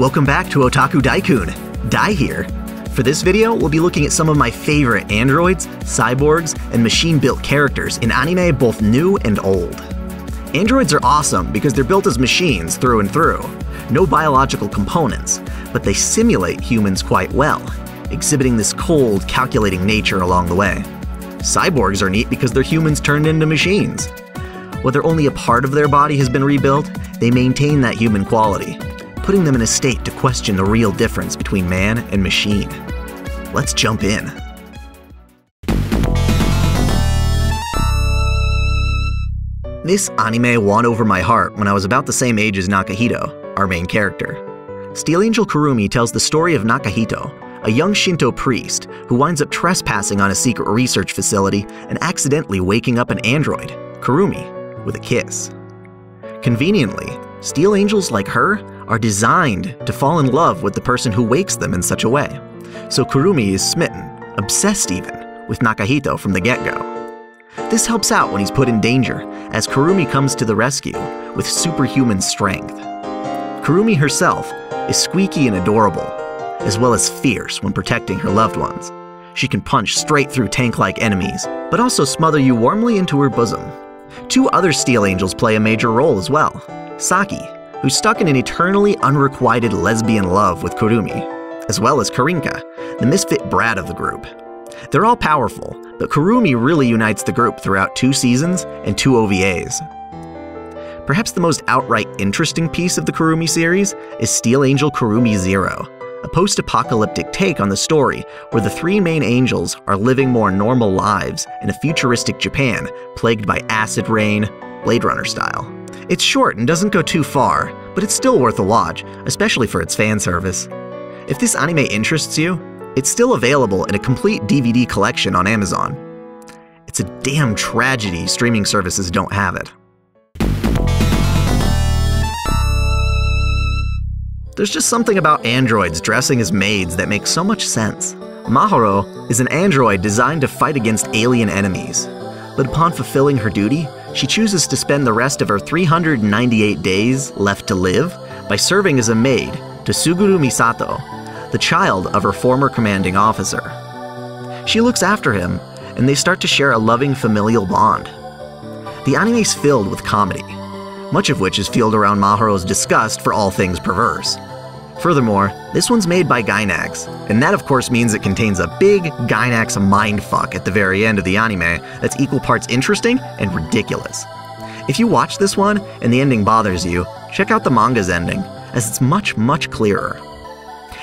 Welcome back to OtakuDaiKun. Dai here. For this video, we'll be looking at some of my favorite androids, cyborgs, and machine-built characters in anime both new and old. Androids are awesome because they're built as machines through and through. No biological components, but they simulate humans quite well, exhibiting this cold, calculating nature along the way. Cyborgs are neat because they're humans turned into machines. Whether only a part of their body has been rebuilt, they maintain that human quality, putting them in a state to question the real difference between man and machine. Let's jump in. This anime won over my heart when I was about the same age as Nakahito, our main character. Steel Angel Kurumi tells the story of Nakahito, a young Shinto priest who winds up trespassing on a secret research facility and accidentally waking up an android, Kurumi, with a kiss. Conveniently, Steel Angels like her are designed to fall in love with the person who wakes them in such a way. So Kurumi is smitten, obsessed even, with Nakahito from the get-go. This helps out when he's put in danger, as Kurumi comes to the rescue with superhuman strength. Kurumi herself is squeaky and adorable, as well as fierce when protecting her loved ones. She can punch straight through tank-like enemies, but also smother you warmly into her bosom. Two other Steel Angels play a major role as well. Saki, who's stuck in an eternally unrequited lesbian love with Kurumi, as well as Karinka, the misfit brat of the group. They're all powerful, but Kurumi really unites the group throughout 2 seasons and 2 OVAs. Perhaps the most outright interesting piece of the Kurumi series is Steel Angel Kurumi Zero, a post-apocalyptic take on the story where the 3 main angels are living more normal lives in a futuristic Japan plagued by acid rain, Blade Runner style. It's short and doesn't go too far, but it's still worth a watch, especially for its fan service. If this anime interests you, it's still available in a complete DVD collection on Amazon. It's a damn tragedy streaming services don't have it. There's just something about androids dressing as maids that makes so much sense. Mahoro is an android designed to fight against alien enemies, but upon fulfilling her duty, she chooses to spend the rest of her 398 days left to live by serving as a maid to Suguru Misato, the child of her former commanding officer. She looks after him, and they start to share a loving familial bond. The anime's filled with comedy, much of which is fueled around Mahoro's disgust for all things perverse. Furthermore, this one's made by Gainax, and that of course means it contains a big Gainax mindfuck at the very end of the anime that's equal parts interesting and ridiculous. If you watch this one and the ending bothers you, check out the manga's ending, as it's much, much clearer.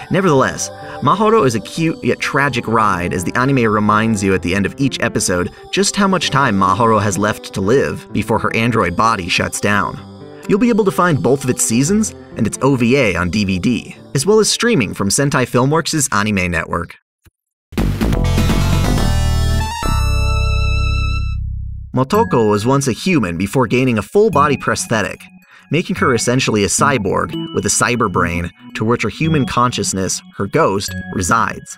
Nevertheless, Mahoro is a cute yet tragic ride as the anime reminds you at the end of each episode just how much time Mahoro has left to live before her android body shuts down. You'll be able to find both of its seasons and its OVA on DVD, as well as streaming from Sentai Filmworks' anime network. Motoko was once a human before gaining a full-body prosthetic, making her essentially a cyborg with a cyber brain to which her human consciousness, her ghost, resides.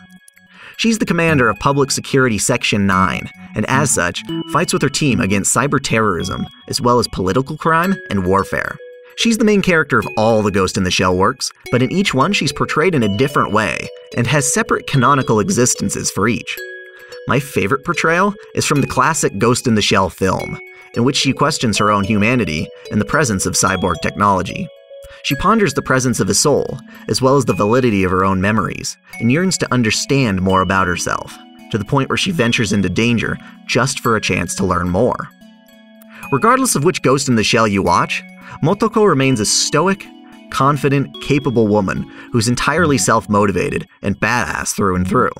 She's the commander of Public Security Section 9, and as such, fights with her team against cyber terrorism, as well as political crime and warfare. She's the main character of all the Ghost in the Shell works, but in each one she's portrayed in a different way, and has separate canonical existences for each. My favorite portrayal is from the classic Ghost in the Shell film, in which she questions her own humanity and the presence of cyborg technology. She ponders the presence of a soul, as well as the validity of her own memories, and yearns to understand more about herself, to the point where she ventures into danger just for a chance to learn more. Regardless of which Ghost in the Shell you watch, Motoko remains a stoic, confident, capable woman who's entirely self-motivated and badass through and through.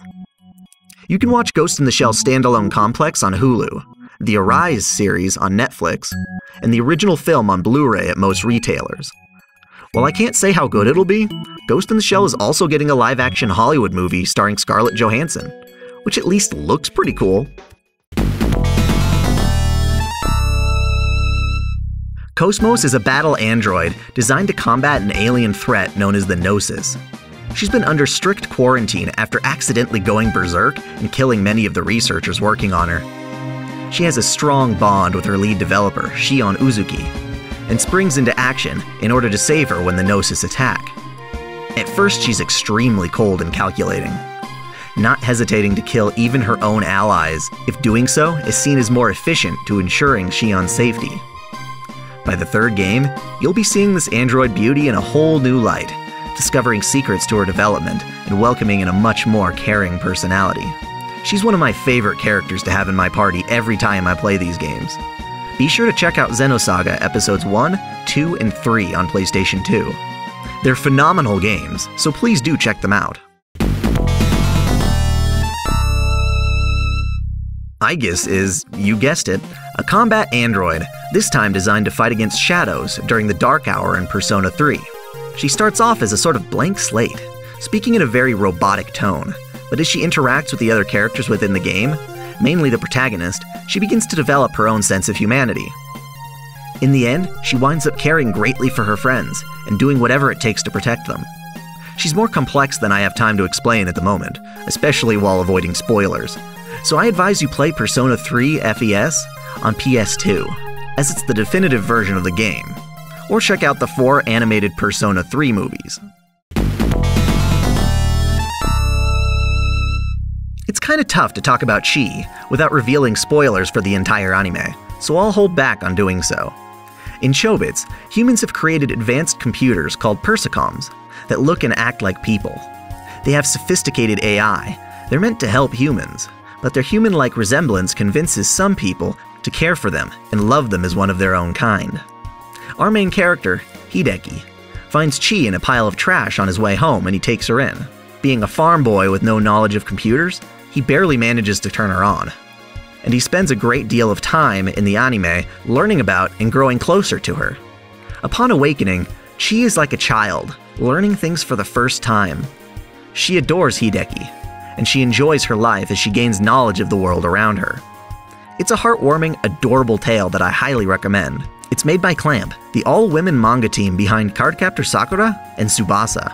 You can watch Ghost in the Shell Standalone Complex on Hulu, the Arise series on Netflix, and the original film on Blu-ray at most retailers. While I can't say how good it'll be, Ghost in the Shell is also getting a live-action Hollywood movie starring Scarlett Johansson, which at least looks pretty cool. Kos-mos is a battle android designed to combat an alien threat known as the Gnosis. She's been under strict quarantine after accidentally going berserk and killing many of the researchers working on her. She has a strong bond with her lead developer, Shion Uzuki, and springs into action in order to save her when the Gnosis attack. At first, she's extremely cold and calculating, not hesitating to kill even her own allies if doing so is seen as more efficient to ensuring Shion's safety. By the third game, you'll be seeing this android beauty in a whole new light, discovering secrets to her development and welcoming in a much more caring personality. She's one of my favorite characters to have in my party every time I play these games. Be sure to check out Xenosaga Episodes 1, 2, and 3 on PlayStation 2. They're phenomenal games, so please do check them out. Aigis is, you guessed it, a combat android, this time designed to fight against shadows during the Dark Hour in Persona 3. She starts off as a sort of blank slate, speaking in a very robotic tone, but as she interacts with the other characters within the game, mainly the protagonist, she begins to develop her own sense of humanity. In the end, she winds up caring greatly for her friends and doing whatever it takes to protect them. She's more complex than I have time to explain at the moment, especially while avoiding spoilers, so I advise you play Persona 3 FES on PS2, as it's the definitive version of the game, or check out the 4 animated Persona 3 movies. It's kinda tough to talk about Chi without revealing spoilers for the entire anime, so I'll hold back on doing so. In Chobits, humans have created advanced computers called persocoms that look and act like people. They have sophisticated AI. They're meant to help humans, but their human-like resemblance convinces some people to care for them and love them as one of their own kind. Our main character, Hideki, finds Chi in a pile of trash on his way home and he takes her in. Being a farm boy with no knowledge of computers, he barely manages to turn her on. And he spends a great deal of time in the anime learning about and growing closer to her. Upon awakening, Chi is like a child, learning things for the first time. She adores Hideki, and she enjoys her life as she gains knowledge of the world around her. It's a heartwarming, adorable tale that I highly recommend. It's made by Clamp, the all-women manga team behind Cardcaptor Sakura and Tsubasa.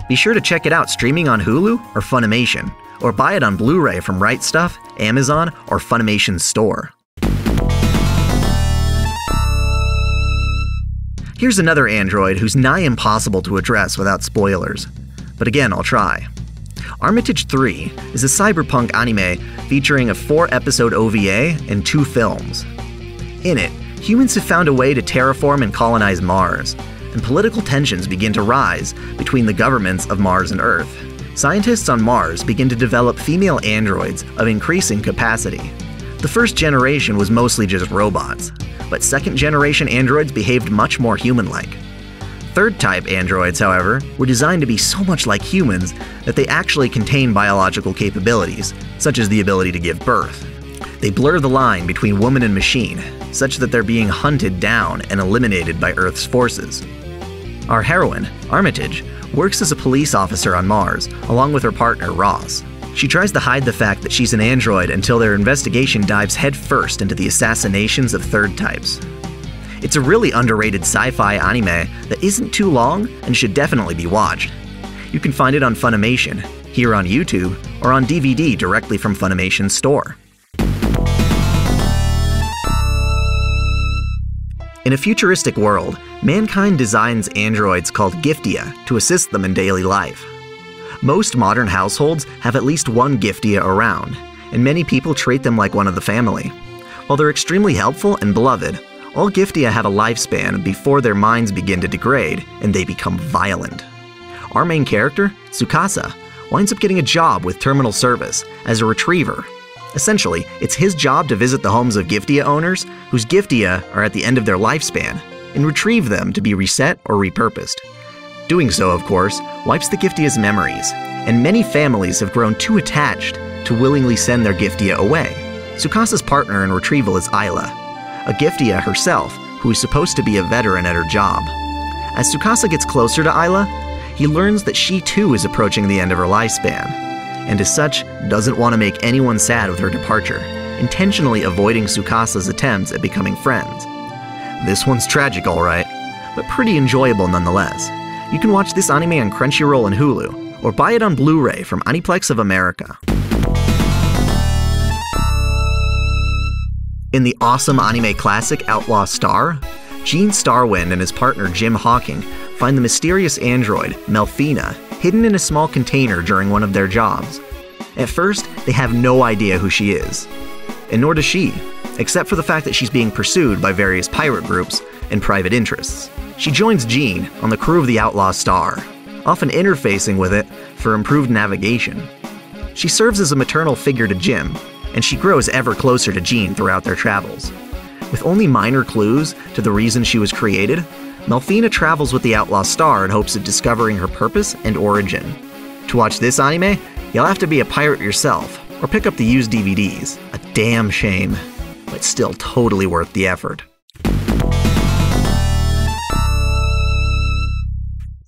Be sure to check it out streaming on Hulu or Funimation, or buy it on Blu-ray from Right Stuff, Amazon, or Funimation's store. Here's another android who's nigh impossible to address without spoilers, but again, I'll try. Armitage III is a cyberpunk anime featuring a 4-episode OVA and 2 films. In it, humans have found a way to terraform and colonize Mars, and political tensions begin to rise between the governments of Mars and Earth. Scientists on Mars begin to develop female androids of increasing capacity. The first generation was mostly just robots, but second-generation androids behaved much more human-like. Third-type androids, however, were designed to be so much like humans that they actually contain biological capabilities, such as the ability to give birth. They blur the line between woman and machine, such that they're being hunted down and eliminated by Earth's forces. Our heroine, Armitage, works as a police officer on Mars, along with her partner, Ross. She tries to hide the fact that she's an android until their investigation dives headfirst into the assassinations of third types. It's a really underrated sci-fi anime that isn't too long and should definitely be watched. You can find it on Funimation, here on YouTube, or on DVD directly from Funimation's store. In a futuristic world, mankind designs androids called Giftia to assist them in daily life. Most modern households have at least one Giftia around, and many people treat them like one of the family. While they're extremely helpful and beloved, all Giftia have a lifespan before their minds begin to degrade and they become violent. Our main character, Tsukasa, winds up getting a job with Terminal Service as a retriever. Essentially, it's his job to visit the homes of Giftia owners whose Giftia are at the end of their lifespan and retrieve them to be reset or repurposed. Doing so, of course, wipes the Giftia's memories, and many families have grown too attached to willingly send their Giftia away. Tsukasa's partner in retrieval is Isla, a Giftia herself who is supposed to be a veteran at her job. As Tsukasa gets closer to Isla, he learns that she too is approaching the end of her lifespan, and as such, doesn't want to make anyone sad with her departure, intentionally avoiding Tsukasa's attempts at becoming friends. This one's tragic, alright, but pretty enjoyable nonetheless. You can watch this anime on Crunchyroll and Hulu, or buy it on Blu-ray from Aniplex of America. In the awesome anime classic Outlaw Star, Gene Starwind and his partner Jim Hawking find the mysterious android, Melfina, hidden in a small container during one of their jobs. At first, they have no idea who she is. And nor does she, except for the fact that she's being pursued by various pirate groups and private interests. She joins Jean on the crew of the Outlaw Star, often interfacing with it for improved navigation. She serves as a maternal figure to Jim, and she grows ever closer to Jean throughout their travels. With only minor clues to the reason she was created, Melfina travels with the Outlaw Star in hopes of discovering her purpose and origin. To watch this anime, you'll have to be a pirate yourself, or pick up the used DVDs. A damn shame, but still totally worth the effort.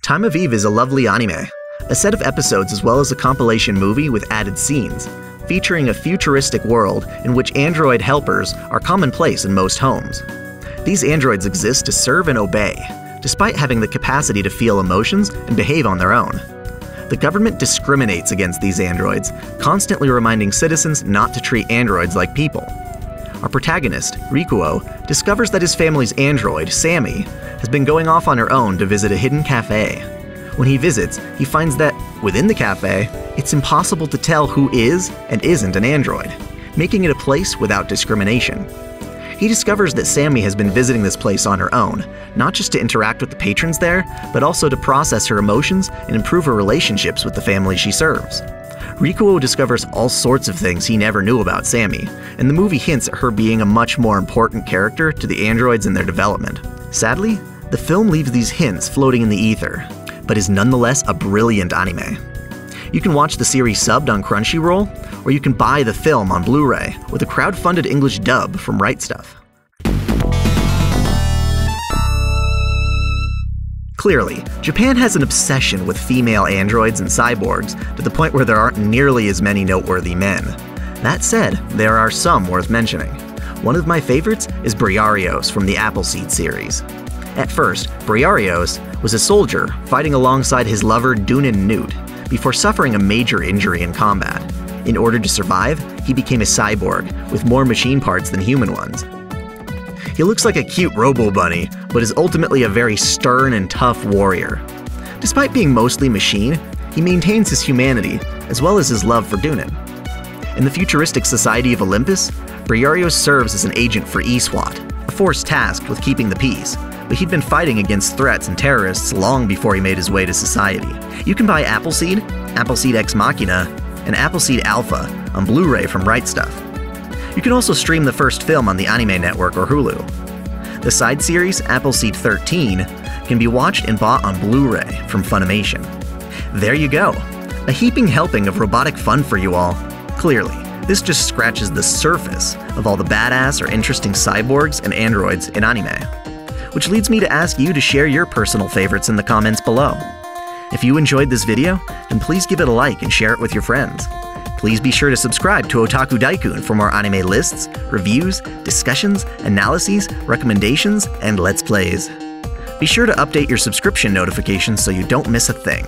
Time of Eve is a lovely anime, a set of episodes as well as a compilation movie with added scenes, featuring a futuristic world in which android helpers are commonplace in most homes. These androids exist to serve and obey, despite having the capacity to feel emotions and behave on their own. The government discriminates against these androids, constantly reminding citizens not to treat androids like people. Our protagonist, Rikuo, discovers that his family's android, Sammy, has been going off on her own to visit a hidden cafe. When he visits, he finds that, within the cafe, it's impossible to tell who is and isn't an android, making it a place without discrimination. He discovers that Sammy has been visiting this place on her own, not just to interact with the patrons there, but also to process her emotions and improve her relationships with the family she serves. Rikuo discovers all sorts of things he never knew about Sammy, and the movie hints at her being a much more important character to the androids in their development. Sadly, the film leaves these hints floating in the ether, but is nonetheless a brilliant anime. You can watch the series subbed on Crunchyroll, or you can buy the film on Blu-ray with a crowd-funded English dub from Right Stuff. Clearly, Japan has an obsession with female androids and cyborgs to the point where there aren't nearly as many noteworthy men. That said, there are some worth mentioning. One of my favorites is Briareos from the Appleseed series. At first, Briareos was a soldier fighting alongside his lover Dunin Newt before suffering a major injury in combat. In order to survive, he became a cyborg with more machine parts than human ones. He looks like a cute robo-bunny, but is ultimately a very stern and tough warrior. Despite being mostly machine, he maintains his humanity, as well as his love for Dunin. In the futuristic society of Olympus, Briareos serves as an agent for ESWAT, a force tasked with keeping the peace, but he'd been fighting against threats and terrorists long before he made his way to society. You can buy Appleseed, Appleseed Ex Machina, and Appleseed Alpha on Blu-ray from Right Stuff. You can also stream the first film on the Anime Network or Hulu. The side series, Appleseed 13, can be watched and bought on Blu-ray from Funimation. There you go, a heaping helping of robotic fun for you all. Clearly, this just scratches the surface of all the badass or interesting cyborgs and androids in anime. Which leads me to ask you to share your personal favorites in the comments below. If you enjoyed this video, then please give it a like and share it with your friends. Please be sure to subscribe to OtakuDaiKun for more anime lists, reviews, discussions, analyses, recommendations, and Let's Plays. Be sure to update your subscription notifications so you don't miss a thing.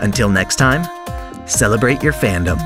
Until next time, celebrate your fandom.